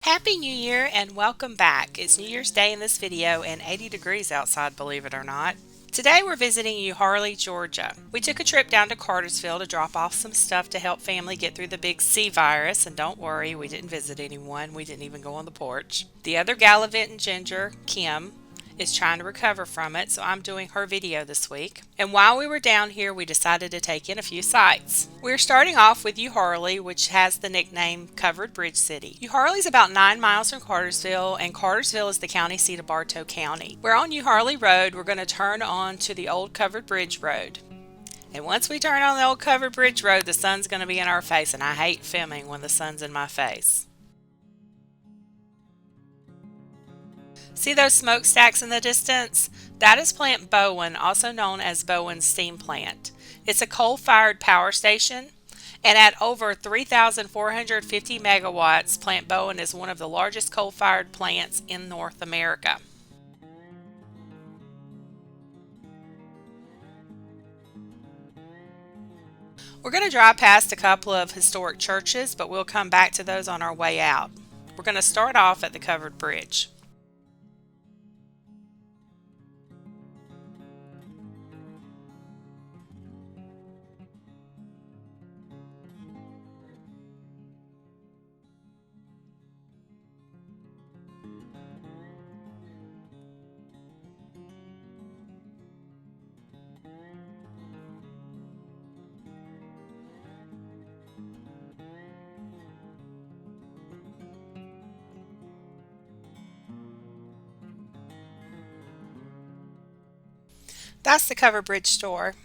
Happy New Year and welcome back. It's New Year's Day in this video and 80 degrees outside, believe it or not. Today we're visiting Euharlee, Georgia. We took a trip down to Cartersville to drop off some stuff to help family get through the big C virus, and don't worry, we didn't visit anyone. We didn't even go on the porch. The other gallivanting ginger, Kim, is trying to recover from it, so I'm doing her video this week. And while we were down here, we decided to take in a few sights. We're starting off with Euharlee, which has the nickname Covered Bridge City. Euharlee is about 9 miles from Cartersville, and Cartersville is the county seat of Bartow County. We're on Euharlee Road. We're going to turn on to the old Covered Bridge Road. And once we turn on the old Covered Bridge Road, the sun's going to be in our face, and I hate filming when the sun's in my face. See those smokestacks in the distance? That is Plant Bowen, also known as Bowen's Steam Plant. It's a coal-fired power station, and at over 3,450 megawatts, Plant Bowen is one of the largest coal-fired plants in North America. We're going to drive past a couple of historic churches, but we'll come back to those on our way out. We're going to start off at the Covered Bridge. That's the Covered Bridge store.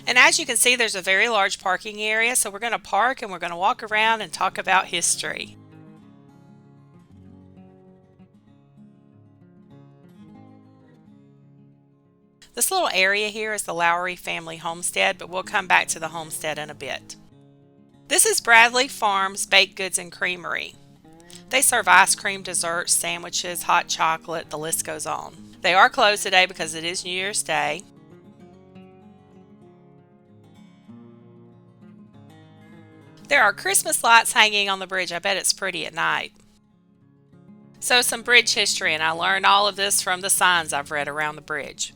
And as you can see, there's a very large parking area, so we're going to park and we're going to walk around and talk about history. This little area here is the Lowry family homestead, but we'll come back to the homestead in a bit. This is Bradley Farms Baked Goods and Creamery. They serve ice cream, desserts, sandwiches, hot chocolate, the list goes on. They are closed today because it is New Year's Day. There are Christmas lights hanging on the bridge. I bet it's pretty at night. So some bridge history, and I learned all of this from the signs I've read around the bridge.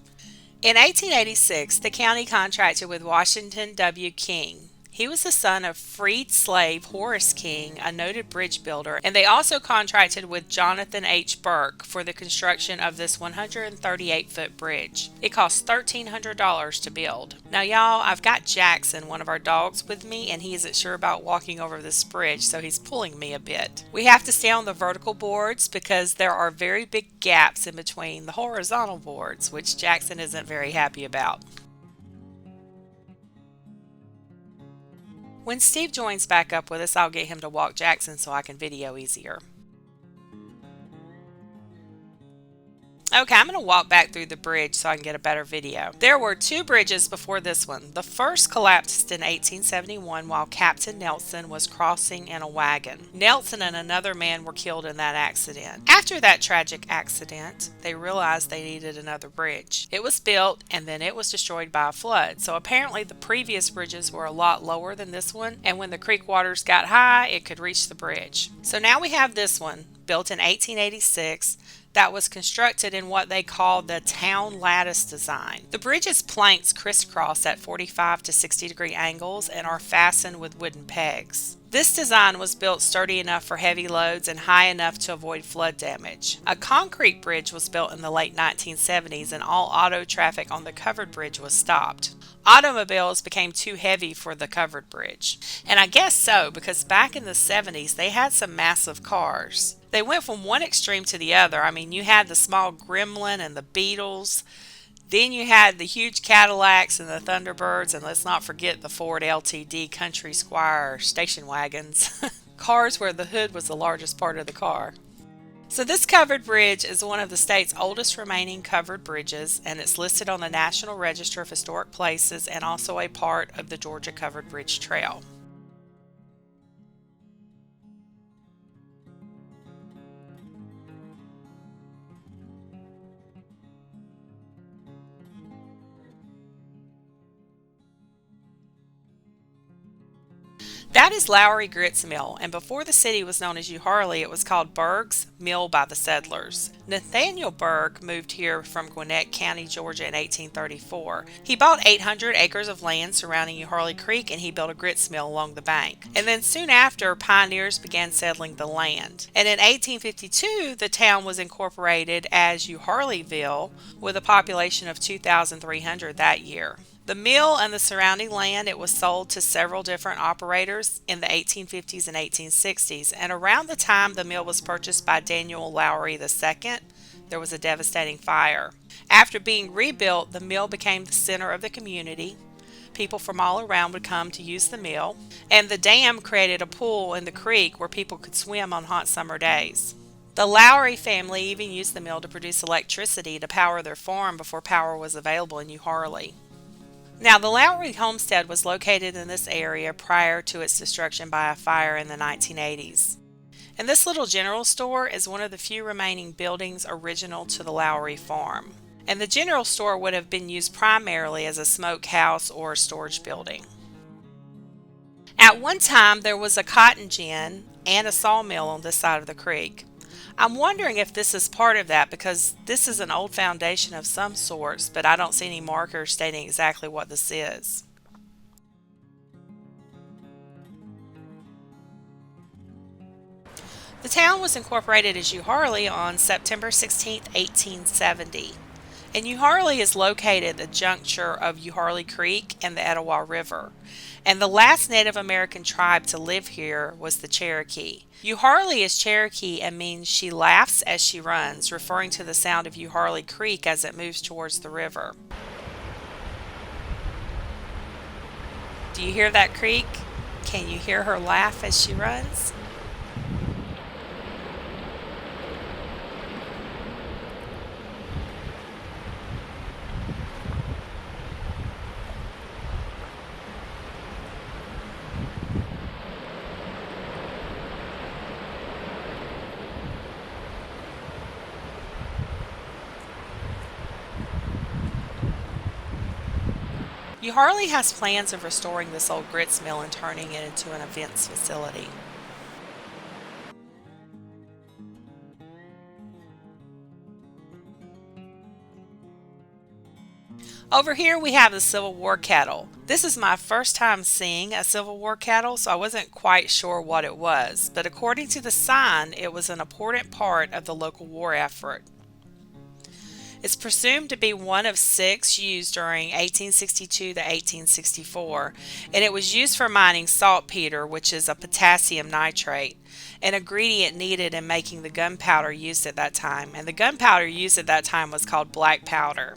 In 1886, the county contracted with Washington W. King. He was the son of freed slave Horace King, a noted bridge builder, and they also contracted with Jonathan H. Burke for the construction of this 138-foot bridge. It cost $1,300 to build. Now y'all, I've got Jackson, one of our dogs, with me, and he isn't sure about walking over this bridge, so he's pulling me a bit. We have to stay on the vertical boards because there are very big gaps in between the horizontal boards, which Jackson isn't very happy about. When Steve joins back up with us, I'll get him to walk Jackson so I can video easier. Okay, I'm going to walk back through the bridge so I can get a better video. There were two bridges before this one. The first collapsed in 1871 while Captain Nelson was crossing in a wagon. Nelson and another man were killed in that accident. After that tragic accident, they realized they needed another bridge. It was built and then it was destroyed by a flood. So apparently the previous bridges were a lot lower than this one, and when the creek waters got high, it could reach the bridge. So now we have this one, built in 1886. That was constructed in what they call the town lattice design. The bridge's planks crisscross at 45 to 60 degree angles and are fastened with wooden pegs. This design was built sturdy enough for heavy loads and high enough to avoid flood damage. A concrete bridge was built in the late 1970s, and all auto traffic on the covered bridge was stopped. Automobiles became too heavy for the covered bridge. And I guess so, because back in the 70s they had some massive cars. They went from one extreme to the other. I mean, you had the small Gremlin and the Beetles. Then you had the huge Cadillacs and the Thunderbirds, and let's not forget the Ford LTD Country Squire station wagons. Cars where the hood was the largest part of the car. So this covered bridge is one of the state's oldest remaining covered bridges, and it's listed on the National Register of Historic Places and also a part of the Georgia Covered Bridge Trail. That is Lowry Grits Mill, and before the city was known as Euharlee, it was called Berg's Mill by the settlers. Nathaniel Berg moved here from Gwinnett County, Georgia in 1834. He bought 800 acres of land surrounding Euharlee Creek, and he built a grits mill along the bank. And then soon after, pioneers began settling the land. And in 1852, the town was incorporated as Euharleeville with a population of 2,300 that year. The mill and the surrounding land, it was sold to several different operators in the 1850s and 1860s, and around the time the mill was purchased by Daniel Lowry II, there was a devastating fire. After being rebuilt, the mill became the center of the community. People from all around would come to use the mill, and the dam created a pool in the creek where people could swim on hot summer days. The Lowry family even used the mill to produce electricity to power their farm before power was available in Euharlee. Now, the Lowry homestead was located in this area prior to its destruction by a fire in the 1980s. And this little general store is one of the few remaining buildings original to the Lowry farm. And the general store would have been used primarily as a smokehouse or a storage building. At one time, there was a cotton gin and a sawmill on this side of the creek. I'm wondering if this is part of that because this is an old foundation of some sorts, but I don't see any markers stating exactly what this is. The town was incorporated as Euharlee on September 16, 1870. And Euharlee is located at the juncture of Euharlee Creek and the Etowah River. And the last Native American tribe to live here was the Cherokee. Euharlee is Cherokee and means she laughs as she runs, referring to the sound of Euharlee Creek as it moves towards the river. Do you hear that creek? Can you hear her laugh as she runs? Euharlee has plans of restoring this old grits mill and turning it into an events facility. Over here we have the Civil War kettle. This is my first time seeing a Civil War kettle, so I wasn't quite sure what it was, but according to the sign, it was an important part of the local war effort. It's presumed to be one of 6 used during 1862 to 1864, and it was used for mining saltpeter, which is a potassium nitrate, an ingredient needed in making the gunpowder used at that time. And the gunpowder used at that time was called black powder.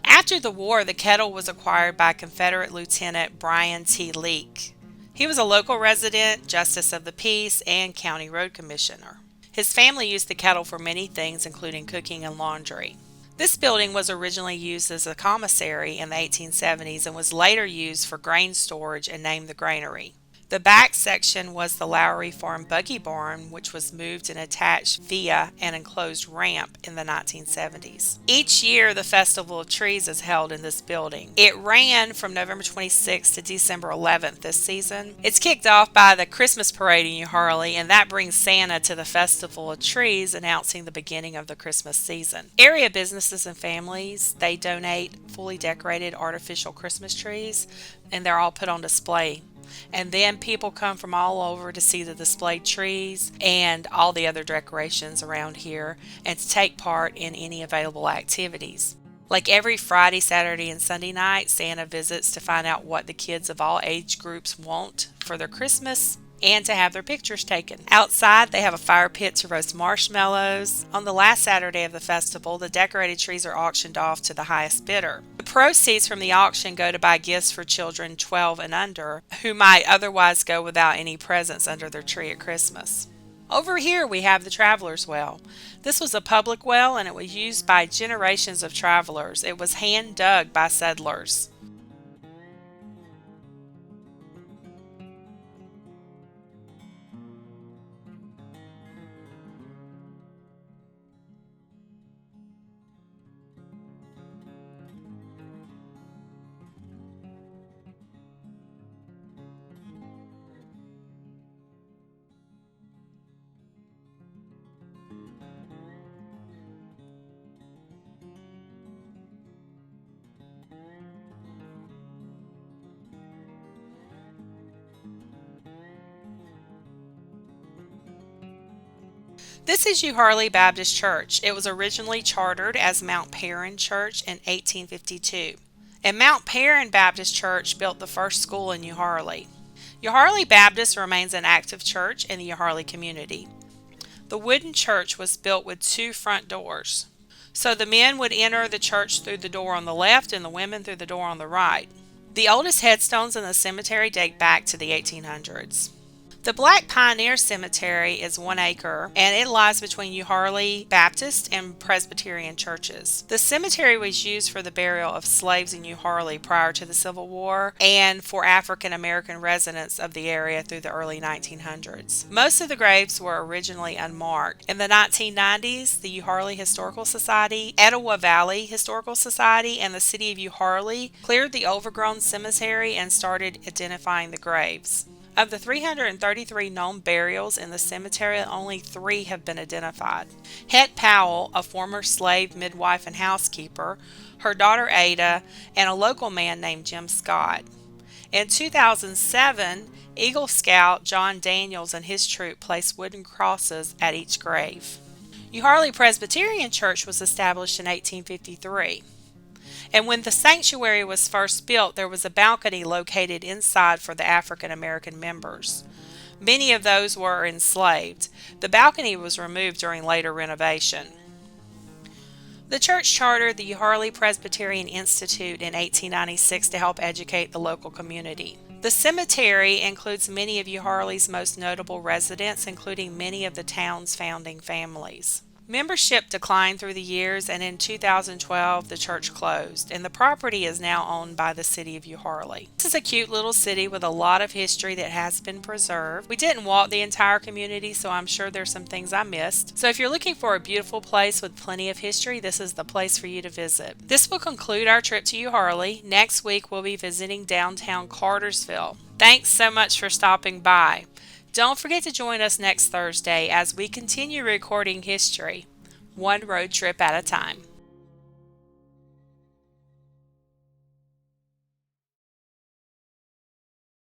After the war, the kettle was acquired by Confederate Lieutenant Brian T. Leake. He was a local resident, justice of the peace, and county road commissioner. His family used the kettle for many things, including cooking and laundry. This building was originally used as a commissary in the 1870s and was later used for grain storage and named the Granary. The back section was the Lowry Farm buggy barn, which was moved and attached via an enclosed ramp in the 1970s. Each year, the Festival of Trees is held in this building. It ran from November 26th to December 11th this season. It's kicked off by the Christmas parade in Euharlee, and that brings Santa to the Festival of Trees, announcing the beginning of the Christmas season. Area businesses and families, they donate fully decorated artificial Christmas trees, and they're all put on display. And then people come from all over to see the displayed trees and all the other decorations around here and to take part in any available activities. Like every Friday, Saturday, and Sunday night, Santa visits to find out what the kids of all age groups want for their Christmas and to have their pictures taken. Outside, they have a fire pit to roast marshmallows. On the last Saturday of the festival, the decorated trees are auctioned off to the highest bidder. The proceeds from the auction go to buy gifts for children 12 and under who might otherwise go without any presents under their tree at Christmas. Over here we have the Traveler's Well. This was a public well and it was used by generations of travelers. It was hand dug by settlers. This is Euharlee Baptist Church. It was originally chartered as Mount Perrin Church in 1852. And Mount Perrin Baptist Church built the first school in Euharlee. Euharlee Baptist remains an active church in the Euharlee community. The wooden church was built with two front doors. So the men would enter the church through the door on the left and the women through the door on the right. The oldest headstones in the cemetery date back to the 1800s. The Black Pioneer Cemetery is 1 acre and it lies between Euharlee Baptist and Presbyterian churches. The cemetery was used for the burial of slaves in Euharlee prior to the Civil War and for African American residents of the area through the early 1900s. Most of the graves were originally unmarked. In the 1990s, the Euharlee Historical Society, Etowah Valley Historical Society, and the city of Euharlee cleared the overgrown cemetery and started identifying the graves. Of the 333 known burials in the cemetery, only 3 have been identified. Het Powell, a former slave midwife and housekeeper, her daughter Ada, and a local man named Jim Scott. In 2007, Eagle Scout John Daniels and his troop placed wooden crosses at each grave. Euharlee Presbyterian Church was established in 1853. And when the sanctuary was first built, there was a balcony located inside for the African American members. Many of those were enslaved. The balcony was removed during later renovation. The church chartered the Euharlee Presbyterian Institute in 1896 to help educate the local community. The cemetery includes many of Euharlee's most notable residents, including many of the town's founding families. Membership declined through the years, and in 2012 the church closed, and the property is now owned by the city of Euharlee. This is a cute little city with a lot of history that has been preserved. We didn't walk the entire community, so I'm sure there's some things I missed. So if you're looking for a beautiful place with plenty of history, this is the place for you to visit. This will conclude our trip to Euharlee. Next week we'll be visiting downtown Cartersville. Thanks so much for stopping by. Don't forget to join us next Thursday as we continue recording history, one road trip at a time.